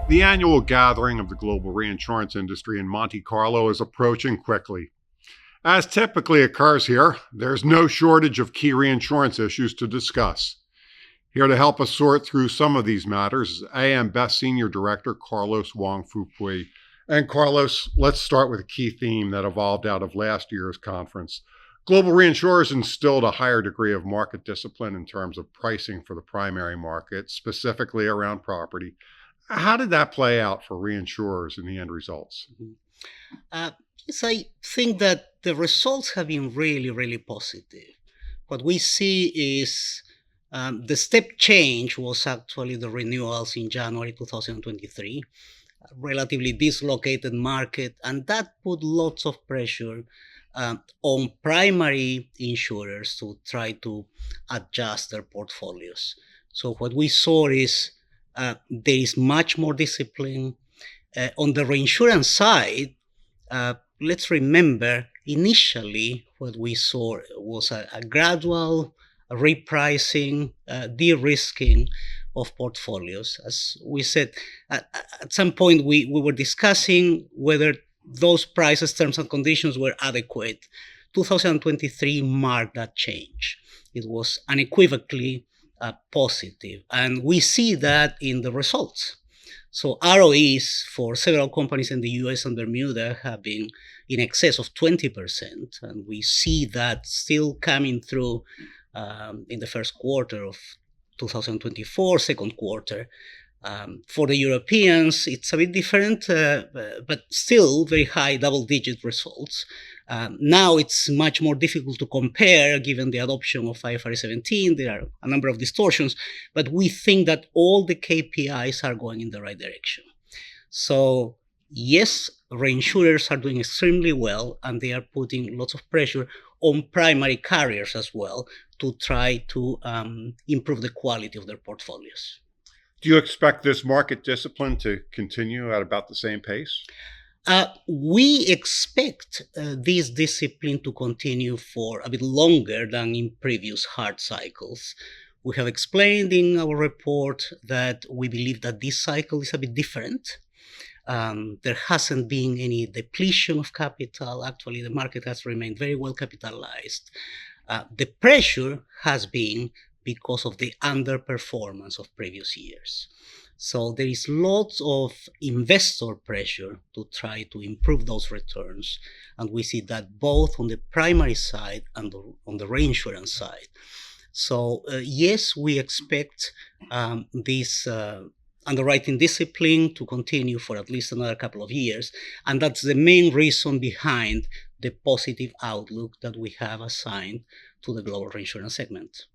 The annual gathering of the global reinsurance industry in Monte Carlo is approaching quickly. As typically occurs here, there's no shortage of key reinsurance issues to discuss. Here to help us sort through some of these matters is AM Best Senior Director Carlos Wong-Fupuy. And Carlos, let's start with a key theme that evolved out of last year's conference. Global reinsurers instilled a higher degree of market discipline in terms of pricing for the primary market, specifically around property. How did that play out for reinsurers in the end results? Yes, I think that the results have been really, really positive. What we see is the step change was actually the renewals in January 2023, a relatively dislocated market, and that put lots of pressure on primary insurers to try to adjust their portfolios. So what we saw is there is much more discipline. On the reinsurance side, let's remember, initially what we saw was a gradual repricing, de-risking of portfolios. As we said, at some point we were discussing whether those prices, terms and conditions were adequate. 2023 marked that change. It was unequivocally positive, and we see that in the results. So ROEs for several companies in the US and Bermuda have been in excess of 20%, and we see that still coming through in the first quarter of 2024, second quarter. For the Europeans, it's a bit different, but still very high double-digit results. Now it's much more difficult to compare given the adoption of IFRS 17. There are a number of distortions, but we think that all the KPIs are going in the right direction. So yes, reinsurers are doing extremely well, and they are putting lots of pressure on primary carriers as well to try to improve the quality of their portfolios. Do you expect this market discipline to continue at about the same pace? We expect this discipline to continue for a bit longer than in previous hard cycles. We have explained in our report that we believe that this cycle is a bit different. There hasn't been any depletion of capital. Actually, the market has remained very well capitalized. The pressure has been because of the underperformance of previous years. So there is lots of investor pressure to try to improve those returns. And we see that both on the primary side and on the reinsurance side. So yes, we expect this underwriting discipline to continue for at least another couple of years. And that's the main reason behind the positive outlook that we have assigned to the global reinsurance segment.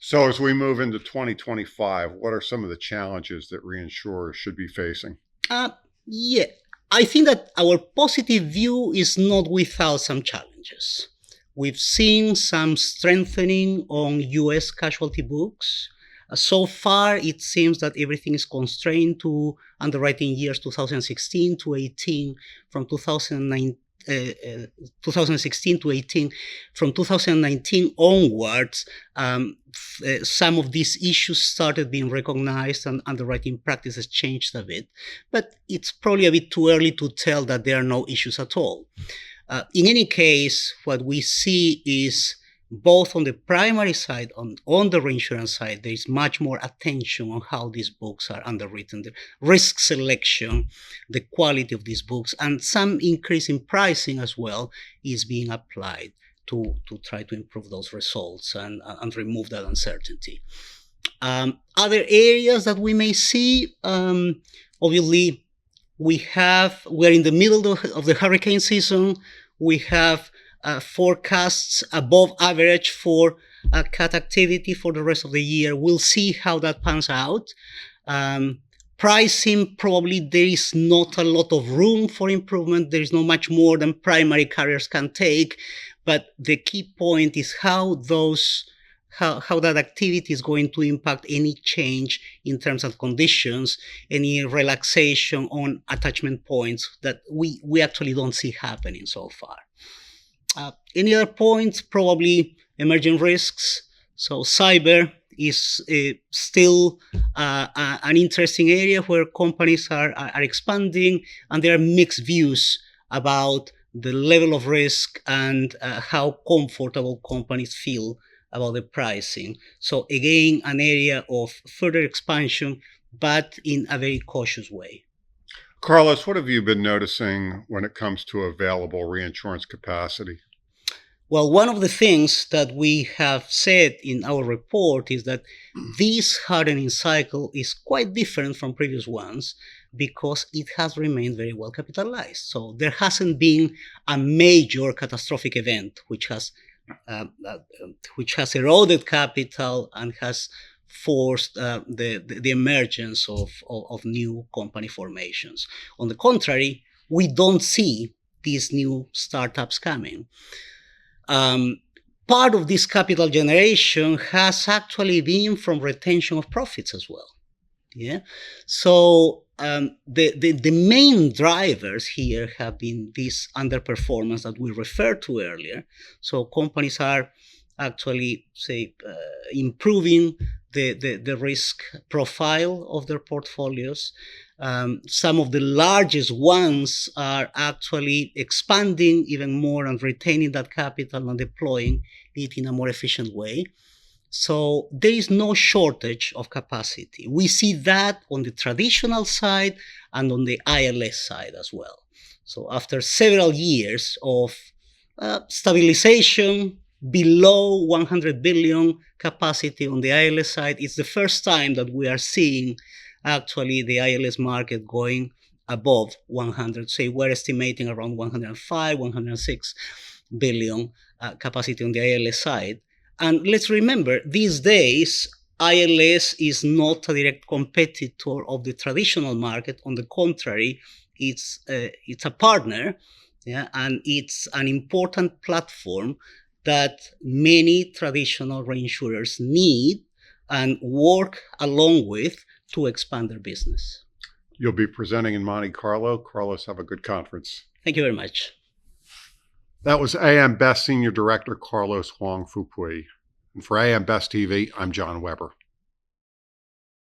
So as we move into 2025, what are some of the challenges that reinsurers should be facing? Yeah, I think that our positive view is not without some challenges. We've seen some strengthening on US casualty books. So far, it seems that everything is constrained to underwriting years 2016 to 18 from 2016 to 18. From 2019 onwards, some of these issues started being recognized and underwriting practices changed a bit. But it's probably a bit too early to tell that there are no issues at all. In any case, what we see is both on the primary side, on the reinsurance side, there is much more attention on how these books are underwritten, the risk selection, the quality of these books, and some increase in pricing as well is being applied to try to improve those results and remove that uncertainty. Other areas that we may see, obviously, we're in the middle of the hurricane season. We have forecasts above average for cat activity for the rest of the year. We'll see how that pans out. Pricing, probably there is not a lot of room for improvement. There is not much more than primary carriers can take. But the key point is how that activity is going to impact any change in terms of conditions, any relaxation on attachment points that we actually don't see happening so far. Any other points? Probably emerging risks. So cyber is still an interesting area where companies are expanding, and there are mixed views about the level of risk and how comfortable companies feel about the pricing. So again, an area of further expansion, but in a very cautious way. Carlos, what have you been noticing when it comes to available reinsurance capacity? Well, one of the things that we have said in our report is that this hardening cycle is quite different from previous ones because it has remained very well capitalized. So there hasn't been a major catastrophic event which has eroded capital and has forced the emergence of new company formations. On the contrary, we don't see these new startups coming. Part of this capital generation has actually been from retention of profits as well. Yeah. So the main drivers here have been this underperformance that we referred to earlier. So companies are actually, improving the risk profile of their portfolios. Some of the largest ones are actually expanding even more and retaining that capital and deploying it in a more efficient way. So there is no shortage of capacity. We see that on the traditional side and on the ILS side as well. So after several years of stabilization below 100 billion capacity on the ILS side, it's the first time that we are seeing actually the ILS market going above 100. Say we're estimating around 105, 106 billion capacity on the ILS side. And let's remember, these days, ILS is not a direct competitor of the traditional market. On the contrary, it's a partner, yeah, and it's an important platform that many traditional reinsurers need and work along with to expand their business. You'll be presenting in Monte Carlo. Carlos, have a good conference. Thank you very much. That was AM Best Senior Director Carlos Wong-Fupuy. And for AM Best TV, I'm John Weber.